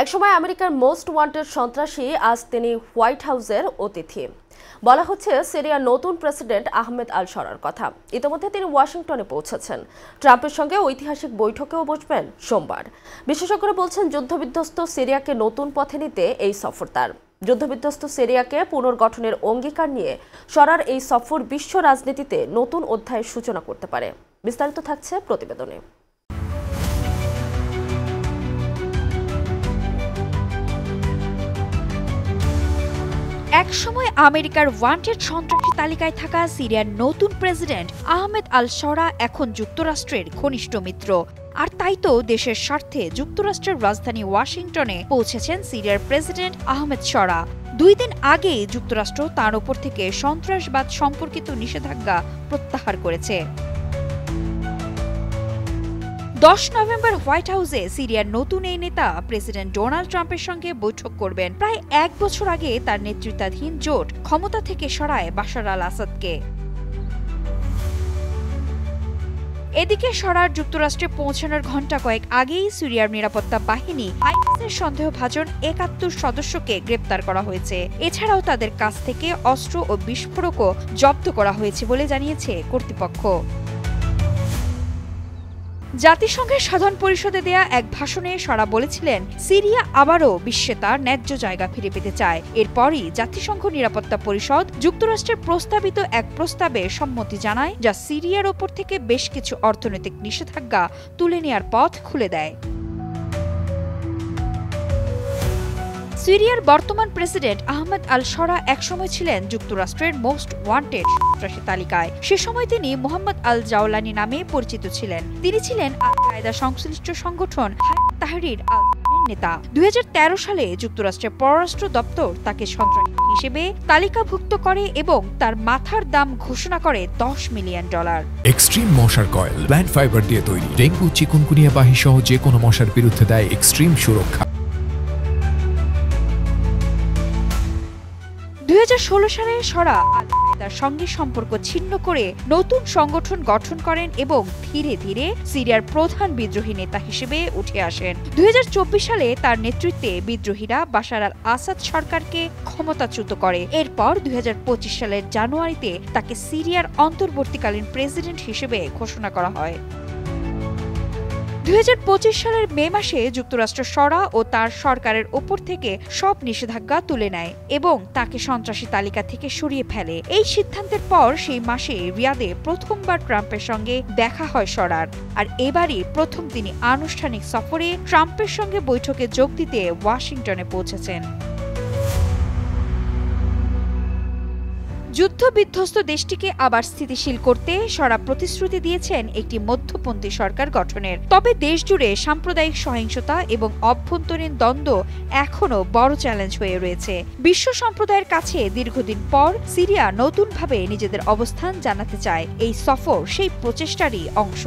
একসময় আমেরিকার most wanted সন্ত্রাসী, আজ তিনি হোয়াইট হাউসের অতিথি। বলা হচ্ছে সিরিয়ার নতুন প্রেসিডেন্ট আহমেদ আল শরার কথা। ইতিমধ্যে তিনি ওয়াশিংটনে পৌঁছেছেন। ট্রাম্পের সঙ্গে ঐতিহাসিক বৈঠকেও বসবেন সোমবার। বিশেষজ্ঞরা বলছেন, যুদ্ধবিধ্বস্ত সিরিয়াকে নতুন পথে নিতে এই সফর তার। যুদ্ধবিধ্বস্ত সিরিয়াকে পুনর্গঠনের অঙ্গীকার নিয়ে শরার এই সফর বিশ্ব রাজনীতিতে নতুন অধ্যায়ের সূচনা করতে পারে। বিস্তারিত থাকছে প্রতিবেদনে। একসময় আমেরিকার ওয়ান্টেড সন্ত্রাসী তালিকায় থাকা সিরিয়ার নতুন প্রেসিডেন্ট আহমেদ আল শরা এখন যুক্তরাষ্ট্রের ঘনিষ্ঠ মিত্র। আর তাই তো দেশের স্বার্থে যুক্তরাষ্ট্রের রাজধানী ওয়াশিংটনে পৌঁছেছেন সিরিয়ার প্রেসিডেন্ট আহমেদ শরা। 2 দিন আগে যুক্তরাষ্ট্র তার ওপর থেকে সন্ত্রাসবাদ সম্পর্কিত নিষেধাজ্ঞা প্রত্যাহার করেছে। 10 নভেম্বর হোয়াইট হাউসে সিরিয়ার নতুন এই নেতা প্রেসিডেন্ট ডোনাল্ড ট্রাম্পের সঙ্গে বৈঠক করবেন। প্রায় 1 বছর আগে তার নেতৃত্বাধীন জোট ক্ষমতা থেকে সরায় বাশার আল আসাদকে। এদিকে শরার যুক্তরাষ্ট্রে পৌঁছানোর ঘণ্টা কয়েক আগেই সিরিয়ার নিরাপত্তা বাহিনী আইএসের সন্দেহভাজন 71 সদস্যকে গ্রেপ্তার করা হয়েছে। এছাড়াও তাদের কাছ থেকে অস্ত্র ও বিস্ফোরকও জব্দ করা হয়েছে বলে জানিয়েছে কর্তৃপক্ষ। জাতিসংঘের সাধারণ পরিষদে দেয়া এক ভাষণে শরা বলেছিলেন, সিরিয়া আবারও বিশ্বে তার ন্যায্য জায়গা ফিরে পেতে চায়। এরপরই জাতিসংঘ নিরাপত্তা পরিষদ যুক্তরাষ্ট্রের প্রস্তাবিত এক প্রস্তাবে সম্মতি জানায়, যা সিরিয়ার ওপর থেকে বেশ কিছু অর্থনৈতিক নিষেধাজ্ঞা তুলে নেয়ার পথ খুলে দেয়। সিরিয়ার বর্তমান প্রেসিডেন্ট আহমেদ আল শরা একসময় ছিলেন যুক্তরাষ্ট্রের মোস্ট ওয়ান্টেড সন্ত্রাসী তালিকায়। সে সময় তিনি মোহাম্মদ আল জাওলানি নামে পরিচিত ছিলেন। তিনি ছিলেন আল কায়দা সংশ্লিষ্ট সংগঠন হায়াত তাহরির আল-শামের নেতা। 2013 সালে যুক্তরাষ্ট্রের পররাষ্ট্র দপ্তর তাকে সন্ত্রাসী হিসেবে তালিকাভুক্ত করে এবং তার মাথার দাম ঘোষণা করে $10 মিলিয়ন। এক্সট্রিম মশার কয়েল প্ল্যান্ট ফাইবার দিয়ে তৈরি, ডেঙ্গু, চিকুনগুনিয়া বাহি সহ যে কোনো মশার বিরুদ্ধে দেয় এক্সট্রিম সুরক্ষা। 2016 সালে শরা আল কায়দার সঙ্গে সম্পর্ক ছিন্ন করে নতুন সংগঠন গঠন করেন এবং ধীরে ধীরে সিরিয়ার প্রধান বিদ্রোহী নেতা হিসেবে উঠে আসেন। 2024 সালে তার নেতৃত্বে বিদ্রোহীরা বাশার আল আসাদ সরকারকে ক্ষমতাচ্যুত করে। এরপর 2025 সালের জানুয়ারিতে তাকে সিরিয়ার অন্তর্বর্তীকালীন প্রেসিডেন্ট হিসেবে ঘোষণা করা হয়। 2025 সালের মে মাসে যুক্তরাষ্ট্র শরা ও তার সরকারের ওপর থেকে সব নিষেধাজ্ঞা তুলে নেয় এবং তাকে সন্ত্রাসী তালিকা থেকে সরিয়ে ফেলে। এই সিদ্ধান্তের পর সেই মাসে রিয়াদে প্রথমবার ট্রাম্পের সঙ্গে দেখা হয় শরার। আর এবারই প্রথম তিনি আনুষ্ঠানিক সফরে ট্রাম্পের সঙ্গে বৈঠকে যোগ দিতে ওয়াশিংটনে পৌঁছেছেন। যুদ্ধবিধ্বস্ত দেশটিকে আবার স্থিতিশীল করতে শরা প্রতিশ্রুতি দিয়েছেন একটি মধ্যপন্থী সরকার গঠনের। তবে দেশজুড়ে সাম্প্রদায়িক সহিংসতা এবং অভ্যন্তরীণ দ্বন্দ্ব এখনও বড় চ্যালেঞ্জ হয়ে রয়েছে। বিশ্ব সম্প্রদায়ের কাছে দীর্ঘদিন পর সিরিয়া নতুনভাবে নিজেদের অবস্থান জানাতে চায়। এই সফর সেই প্রচেষ্টারই অংশ।